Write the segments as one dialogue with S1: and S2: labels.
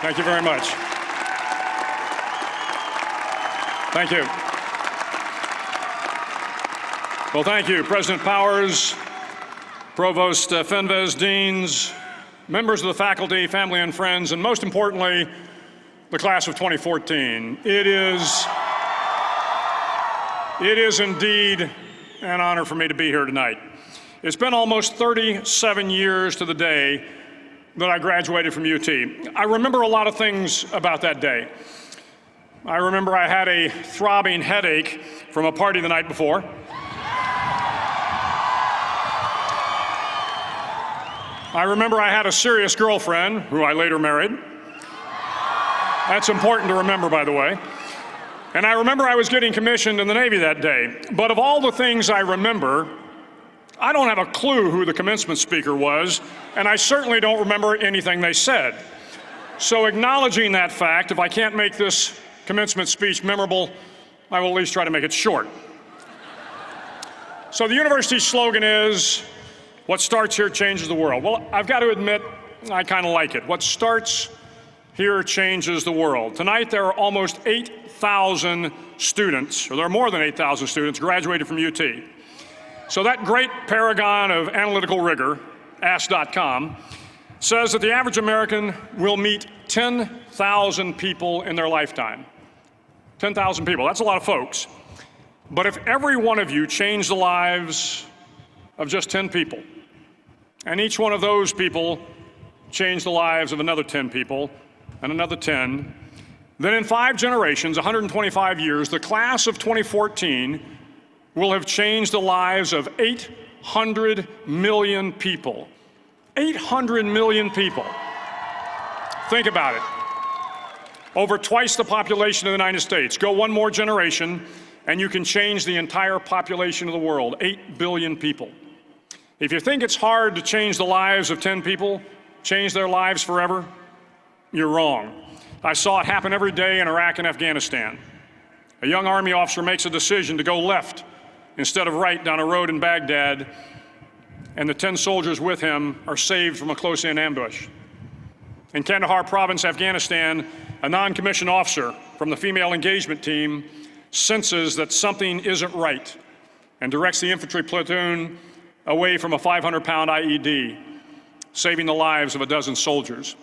S1: Thank you very much. Thank you. Well, thank you, President Powers, Provost Fenves, deans, members of the faculty, family and friends, and most importantly, the class of 2014. It is indeed an honor for me to be here tonight. It's been almost 37 years to the day that I graduated from UT. I remember a lot of things about that day. I remember I had a throbbing headache from a party the night before. I remember I had a serious girlfriend, who I later married. That's important to remember, by the way. And I remember I was getting commissioned in the Navy that day. But of all the things I remember, I don't have a clue who the commencement speaker was, and I certainly don't remember anything they said. So acknowledging that fact, if I can't make this commencement speech memorable, I will at least try to make it short. So the university's slogan is, "What starts here changes the world." Well, I've got to admit, I kind of like it. What starts here changes the world. Tonight, there are almost 8,000 students, or there are more than 8,000 students graduated from UT. So that great paragon of analytical rigor, Ask.com, says that the average American will meet 10,000 people in their lifetime. 10,000 people, that's a lot of folks. But if every one of you changed the lives of just 10 people, and each one of those people changed the lives of another 10 people, and another 10, then in 5 generations, 125 years, the class of 2014 will have changed the lives of 800 million people. 800 million people. Think about it. Over twice the population of the United States. Go one more generation, and you can change the entire population of the world, 8 billion people. If you think it's hard to change the lives of 10 people, change their lives forever, you're wrong. I saw it happen every day in Iraq and Afghanistan. A young Army officer makes a decision to go left instead of right down a road in Baghdad, and the 10 soldiers with him are saved from a close-in ambush. In Kandahar province, Afghanistan, a non-commissioned officer from the female engagement team senses that something isn't right and directs the infantry platoon away from a 500-pound IED, saving the lives of a dozen soldiers.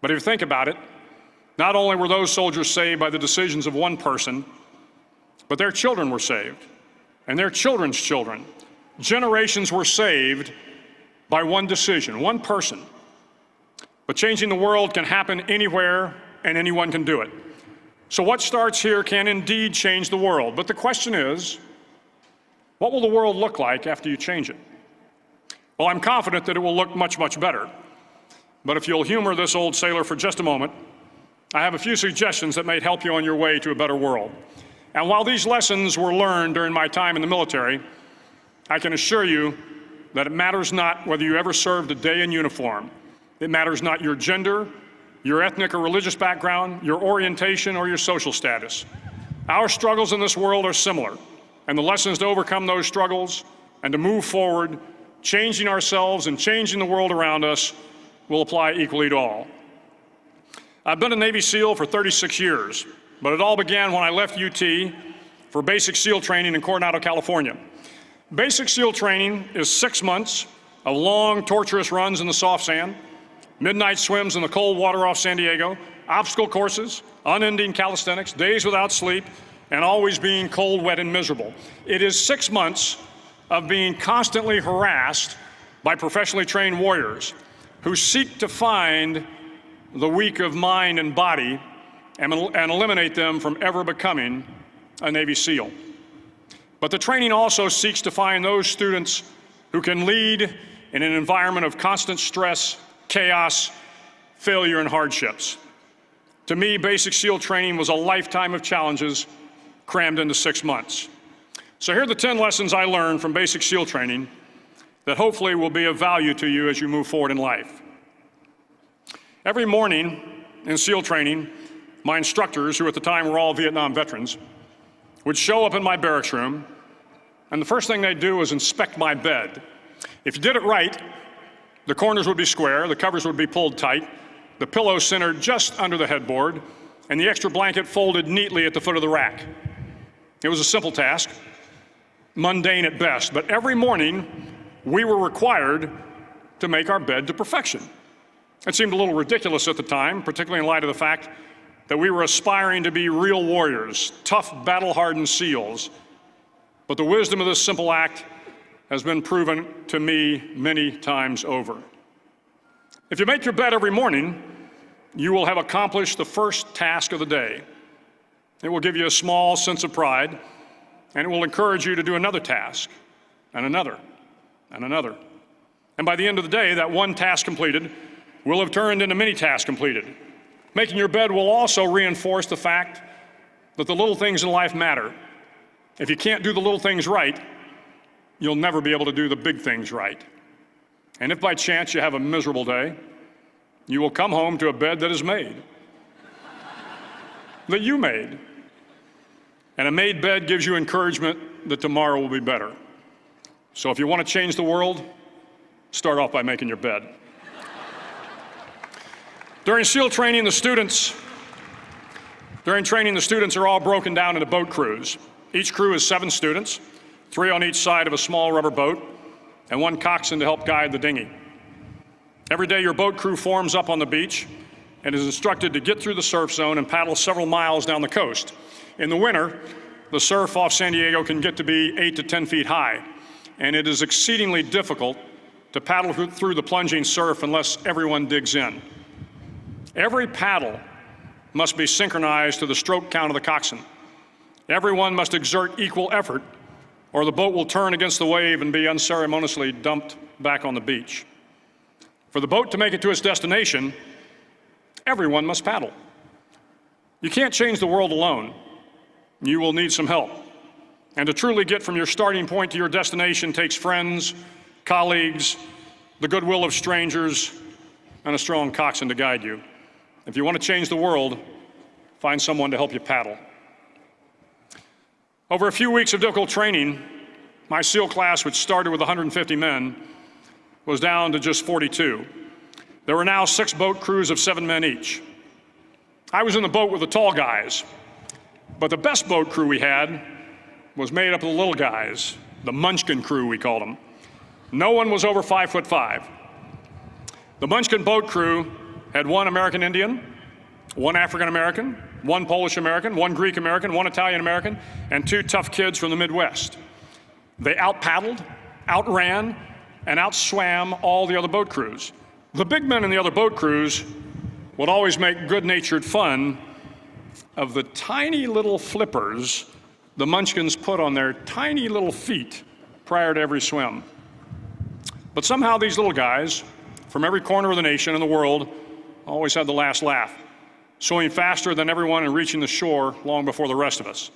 S1: But if you think about it, not only were those soldiers saved by the decisions of one person, but their children were saved, and their children's children. Generations were saved by one decision, one person. But changing the world can happen anywhere, and anyone can do it. So what starts here can indeed change the world. But the question is, what will the world look like after you change it? Well, I'm confident that it will look much, much better. But if you'll humor this old sailor for just a moment, I have a few suggestions that may help you on your way to a better world. And while these lessons were learned during my time in the military, I can assure you that it matters not whether you ever served a day in uniform. It matters not your gender, your ethnic or religious background, your orientation, or your social status. Our struggles in this world are similar, and the lessons to overcome those struggles and to move forward, changing ourselves and changing the world around us, will apply equally to all. I've been a Navy SEAL for 36 years, but it all began when I left UT for basic SEAL training in Coronado, California. Basic SEAL training is 6 months of long, torturous runs in the soft sand, midnight swims in the cold water off San Diego, obstacle courses, unending calisthenics, days without sleep, and always being cold, wet, and miserable. It is 6 months of being constantly harassed by professionally trained warriors who seek to find the weak of mind and body and eliminate them from ever becoming a Navy SEAL. But the training also seeks to find those students who can lead in an environment of constant stress, chaos, failure, and hardships. To me, basic SEAL training was a lifetime of challenges crammed into 6 months. So here are the 10 lessons I learned from basic SEAL training that hopefully will be of value to you as you move forward in life. Every morning in SEAL training, my instructors, who at the time were all Vietnam veterans, would show up in my barracks room, and the first thing they'd do was inspect my bed. If you did it right, the corners would be square, the covers would be pulled tight, the pillow centered just under the headboard, and the extra blanket folded neatly at the foot of the rack. It was a simple task, mundane at best, but every morning we were required to make our bed to perfection. It seemed a little ridiculous at the time, particularly in light of the fact that we were aspiring to be real warriors, tough, battle-hardened SEALs. But the wisdom of this simple act has been proven to me many times over. If you make your bed every morning, you will have accomplished the first task of the day. It will give you a small sense of pride, and it will encourage you to do another task, and another, and another. And by the end of the day, that one task completed will have turned into many tasks completed. Making your bed will also reinforce the fact that the little things in life matter. If you can't do the little things right, you'll never be able to do the big things right. And if by chance you have a miserable day, you will come home to a bed that is made, that you made. And a made bed gives you encouragement that tomorrow will be better. So if you want to change the world, start off by making your bed. During training, the students are all broken down into boat crews. Each crew is 7 students, 3 on each side of a small rubber boat, and 1 coxswain to help guide the dinghy. Every day your boat crew forms up on the beach and is instructed to get through the surf zone and paddle several miles down the coast. In the winter, the surf off San Diego can get to be 8 to 10 feet high, and it is exceedingly difficult to paddle through the plunging surf unless everyone digs in. Every paddle must be synchronized to the stroke count of the coxswain. Everyone must exert equal effort, or the boat will turn against the wave and be unceremoniously dumped back on the beach. For the boat to make it to its destination, everyone must paddle. You can't change the world alone. You will need some help. And to truly get from your starting point to your destination takes friends, colleagues, the goodwill of strangers, and a strong coxswain to guide you. If you want to change the world, find someone to help you paddle. Over a few weeks of difficult training, my SEAL class, which started with 150 men, was down to just 42. There were now 6 boat crews of 7 men each. I was in the boat with the tall guys, but the best boat crew we had was made up of the little guys, the Munchkin crew, we called them. No one was over 5'5". The Munchkin boat crew had 1 American Indian, 1 African American, 1 Polish American, 1 Greek American, 1 Italian American, and 2 tough kids from the Midwest. They out-paddled, outran, and outswam all the other boat crews. The big men in the other boat crews would always make good-natured fun of the tiny little flippers the Munchkins put on their tiny little feet prior to every swim. But somehow these little guys from every corner of the nation and the world always had the last laugh, swimming faster than everyone and reaching the shore long before the rest of us.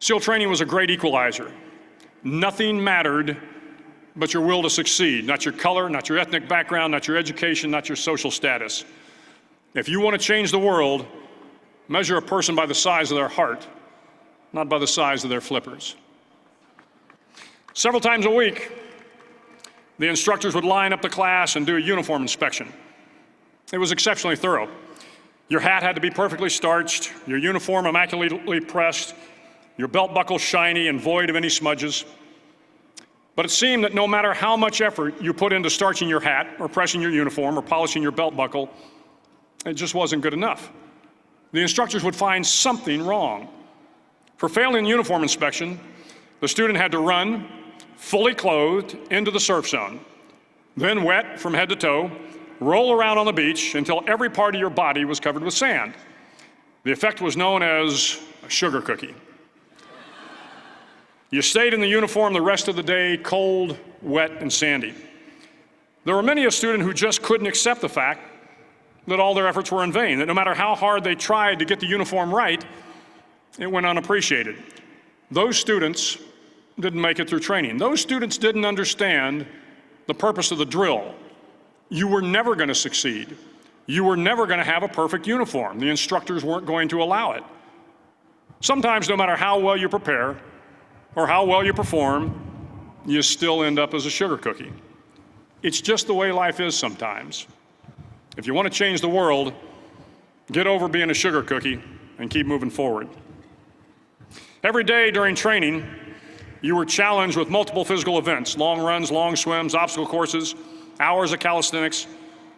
S1: SEAL training was a great equalizer. Nothing mattered but your will to succeed, not your color, not your ethnic background, not your education, not your social status. If you want to change the world, measure a person by the size of their heart, not by the size of their flippers. Several times a week, the instructors would line up the class and do a uniform inspection. It was exceptionally thorough. Your hat had to be perfectly starched, your uniform immaculately pressed, your belt buckle shiny and void of any smudges. But it seemed that no matter how much effort you put into starching your hat or pressing your uniform or polishing your belt buckle, it just wasn't good enough. The instructors would find something wrong. For failing the uniform inspection, the student had to run, fully clothed, into the surf zone, then wet from head to toe, roll around on the beach until every part of your body was covered with sand. The effect was known as a sugar cookie. You stayed in the uniform the rest of the day, cold, wet, and sandy. There were many a student who just couldn't accept the fact that all their efforts were in vain, that no matter how hard they tried to get the uniform right, it went unappreciated. Those students didn't make it through training. Those students didn't understand the purpose of the drill. You were never going to succeed. You were never going to have a perfect uniform. The instructors weren't going to allow it. Sometimes, no matter how well you prepare or how well you perform, you still end up as a sugar cookie. It's just the way life is sometimes. If you want to change the world, get over being a sugar cookie and keep moving forward. Every day during training, you were challenged with multiple physical events: long runs, long swims, obstacle courses, hours of calisthenics,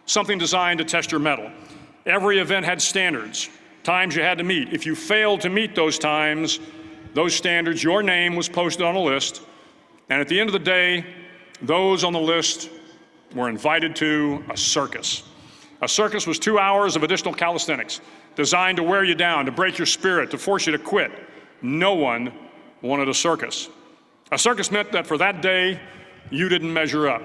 S1: something designed to test your mettle. Every event had standards, times you had to meet. If you failed to meet those times, those standards, your name was posted on a list, and at the end of the day, those on the list were invited to a circus. A circus was 2 hours of additional calisthenics, designed to wear you down, to break your spirit, to force you to quit. No one wanted a circus. A circus meant that for that day, you didn't measure up.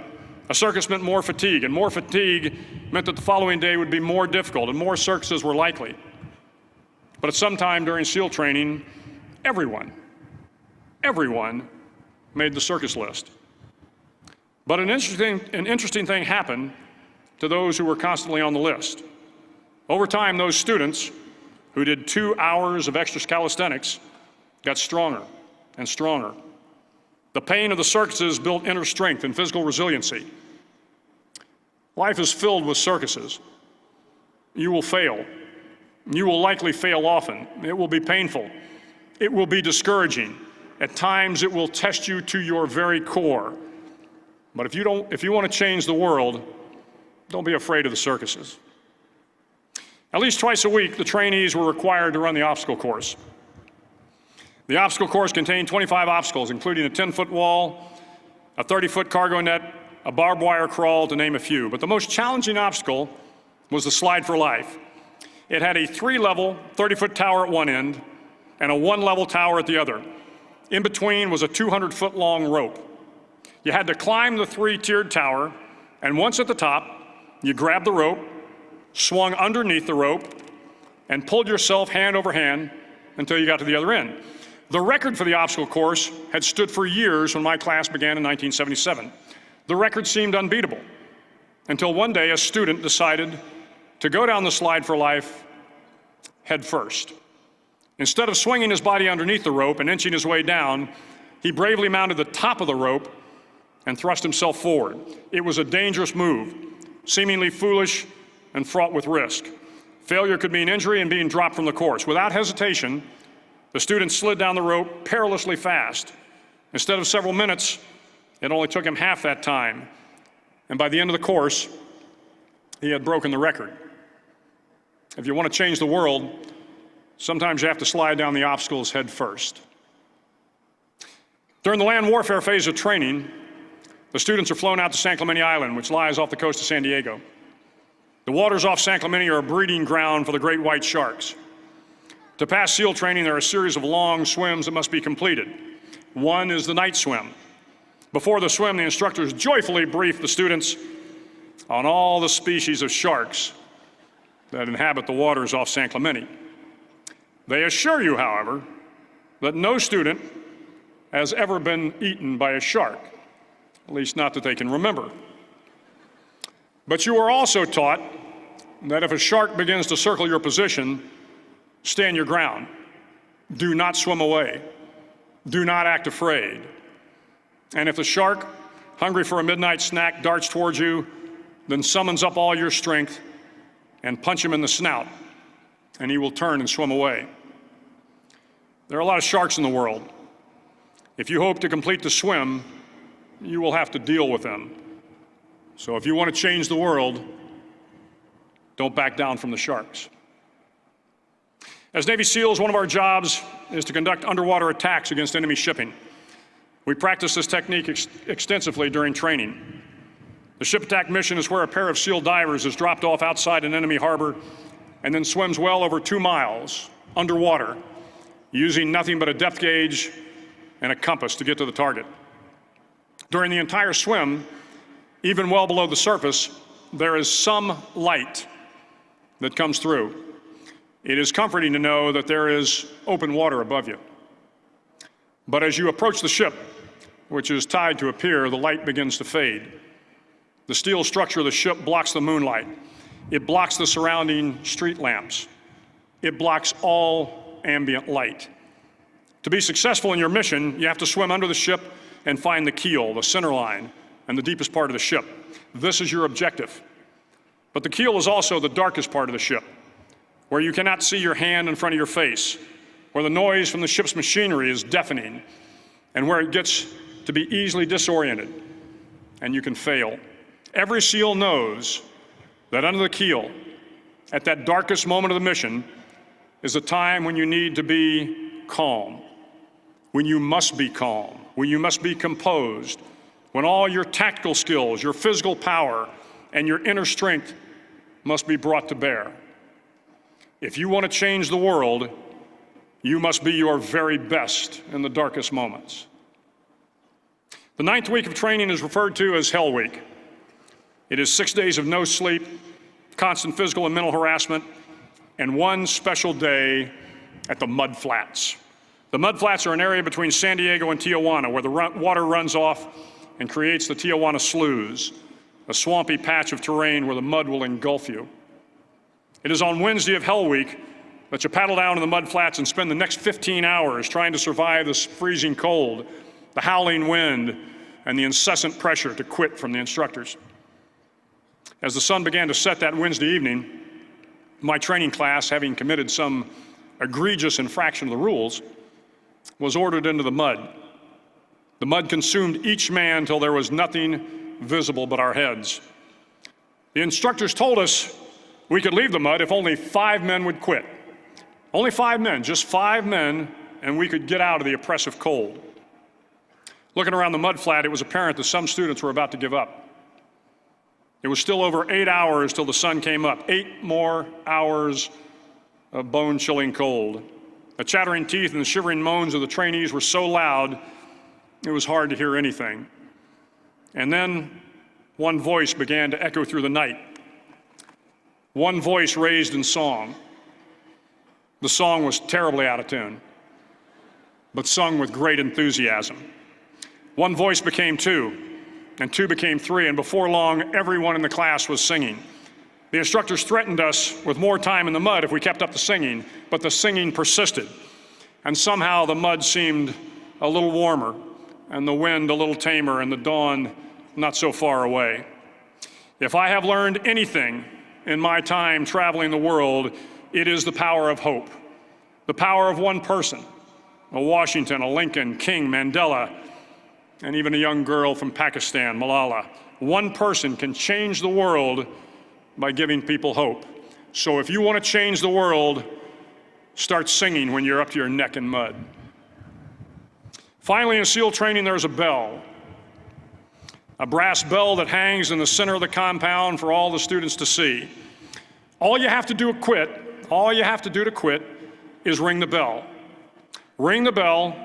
S1: A circus meant more fatigue, and more fatigue meant that the following day would be more difficult, and more circuses were likely. But at some time during SEAL training, everyone made the circus list. But an interesting thing happened to those who were constantly on the list. Over time, those students who did 2 hours of extra calisthenics got stronger and stronger. The pain of the circuses built inner strength and physical resiliency. Life is filled with circuses. You will fail. You will likely fail often. It will be painful. It will be discouraging. At times, it will test you to your very core. But if you want to change the world, don't be afraid of the circuses. At least twice a week, the trainees were required to run the obstacle course. The obstacle course contained 25 obstacles, including a 10-foot wall, a 30-foot cargo net, a barbed wire crawl, to name a few. But the most challenging obstacle was the slide for life. It had a 3-level, 30-foot tower at one end and a 1-level tower at the other. In between was a 200-foot-long rope. You had to climb the 3-tiered tower, and once at the top, you grabbed the rope, swung underneath the rope, and pulled yourself hand over hand until you got to the other end. The record for the obstacle course had stood for years when my class began in 1977. The record seemed unbeatable until one day a student decided to go down the slide for life head first. Instead of swinging his body underneath the rope and inching his way down, he bravely mounted the top of the rope and thrust himself forward. It was a dangerous move, seemingly foolish and fraught with risk. Failure could mean injury and being dropped from the course. Without hesitation, the student slid down the rope perilously fast. Instead of several minutes, it only took him half that time. And by the end of the course, he had broken the record. If you want to change the world, sometimes you have to slide down the obstacles head first. During the land warfare phase of training, the students are flown out to San Clemente Island, which lies off the coast of San Diego. The waters off San Clemente are a breeding ground for the great white sharks. To pass SEAL training, there are a series of long swims that must be completed. One is the night swim. Before the swim, the instructors joyfully brief the students on all the species of sharks that inhabit the waters off San Clemente. They assure you, however, that no student has ever been eaten by a shark, at least not that they can remember. But you are also taught that if a shark begins to circle your position, stand your ground. Do not swim away. Do not act afraid. And if the shark, hungry for a midnight snack, darts towards you, then summons up all your strength and punch him in the snout, and he will turn and swim away. There are a lot of sharks in the world. If you hope to complete the swim, you will have to deal with them. So if you want to change the world, don't back down from the sharks. As Navy SEALs, one of our jobs is to conduct underwater attacks against enemy shipping. We practice this technique extensively during training. The ship attack mission is where a pair of SEAL divers is dropped off outside an enemy harbor and then swims well over 2 miles underwater, using nothing but a depth gauge and a compass to get to the target. During the entire swim, even well below the surface, there is some light that comes through. It is comforting to know that there is open water above you. But as you approach the ship, which is tied to a pier, the light begins to fade. The steel structure of the ship blocks the moonlight. It blocks the surrounding street lamps. It blocks all ambient light. To be successful in your mission, you have to swim under the ship and find the keel, the center line, and the deepest part of the ship. This is your objective. But the keel is also the darkest part of the ship, where you cannot see your hand in front of your face, where the noise from the ship's machinery is deafening, and where it gets to be easily disoriented, and you can fail. Every SEAL knows that under the keel, at that darkest moment of the mission, is a time when you need to be calm, when you must be calm, when you must be composed, when all your tactical skills, your physical power, and your inner strength must be brought to bear. If you want to change the world, you must be your very best in the darkest moments. The 9th week of training is referred to as Hell Week. It is 6 days of no sleep, constant physical and mental harassment, and one special day at the Mud Flats. The Mud Flats are an area between San Diego and Tijuana where the water runs off and creates the Tijuana Sloughs, a swampy patch of terrain where the mud will engulf you. It is on Wednesday of Hell Week that you paddle down to the Mud Flats and spend the next 15 hours trying to survive this freezing cold, the howling wind, and the incessant pressure to quit from the instructors. As the sun began to set that Wednesday evening, my training class, having committed some egregious infraction of the rules, was ordered into the mud. The mud consumed each man till there was nothing visible but our heads. The instructors told us we could leave the mud if only 5 men would quit. Only 5 men, just 5 men, and we could get out of the oppressive cold. Looking around the mud flat, it was apparent that some students were about to give up. It was still over 8 hours till the sun came up. 8 more hours of bone-chilling cold. The chattering teeth and the shivering moans of the trainees were so loud, it was hard to hear anything. And then one voice began to echo through the night. One voice raised in song. The song was terribly out of tune, but sung with great enthusiasm. One voice became 2, and 2 became 3, and before long, everyone in the class was singing. The instructors threatened us with more time in the mud if we kept up the singing, but the singing persisted. And somehow the mud seemed a little warmer, and the wind a little tamer, and the dawn not so far away. If I have learned anything in my time traveling the world, it is the power of hope. The power of one person, a Washington, a Lincoln, King, Mandela, and even a young girl from Pakistan, Malala. One person can change the world by giving people hope. So if you want to change the world, start singing when you're up to your neck in mud. Finally, in SEAL training, there's a bell. A brass bell that hangs in the center of the compound for all the students to see. All you have to do to quit is ring the bell. Ring the bell,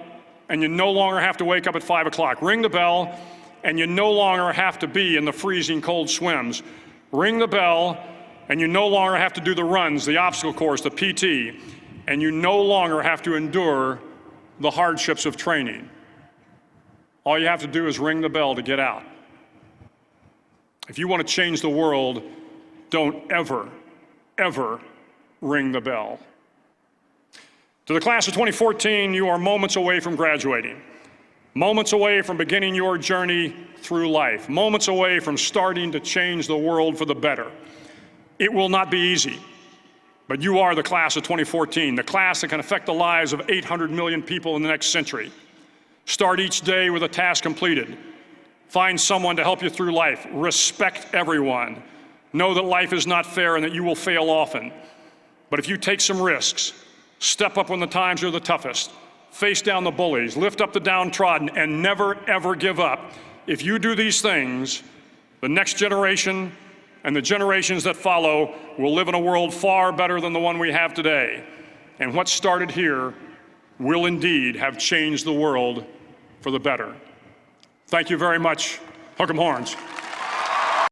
S1: and you no longer have to wake up at 5 o'clock. Ring the bell, and you no longer have to be in the freezing cold swims. Ring the bell, and you no longer have to do the runs, the obstacle course, the PT, and you no longer have to endure the hardships of training. All you have to do is ring the bell to get out. If you want to change the world, don't ever, ever ring the bell. To the class of 2014, you are moments away from graduating, moments away from beginning your journey through life, moments away from starting to change the world for the better. It will not be easy, but you are the class of 2014, the class that can affect the lives of 800 million people in the next century. Start each day with a task completed. Find someone to help you through life. Respect everyone. Know that life is not fair and that you will fail often. But if you take some risks, step up when the times are the toughest, face down the bullies, lift up the downtrodden, and never, ever give up. If you do these things, the next generation and the generations that follow will live in a world far better than the one we have today. And what started here will indeed have changed the world for the better. Thank you very much. Hook 'em horns.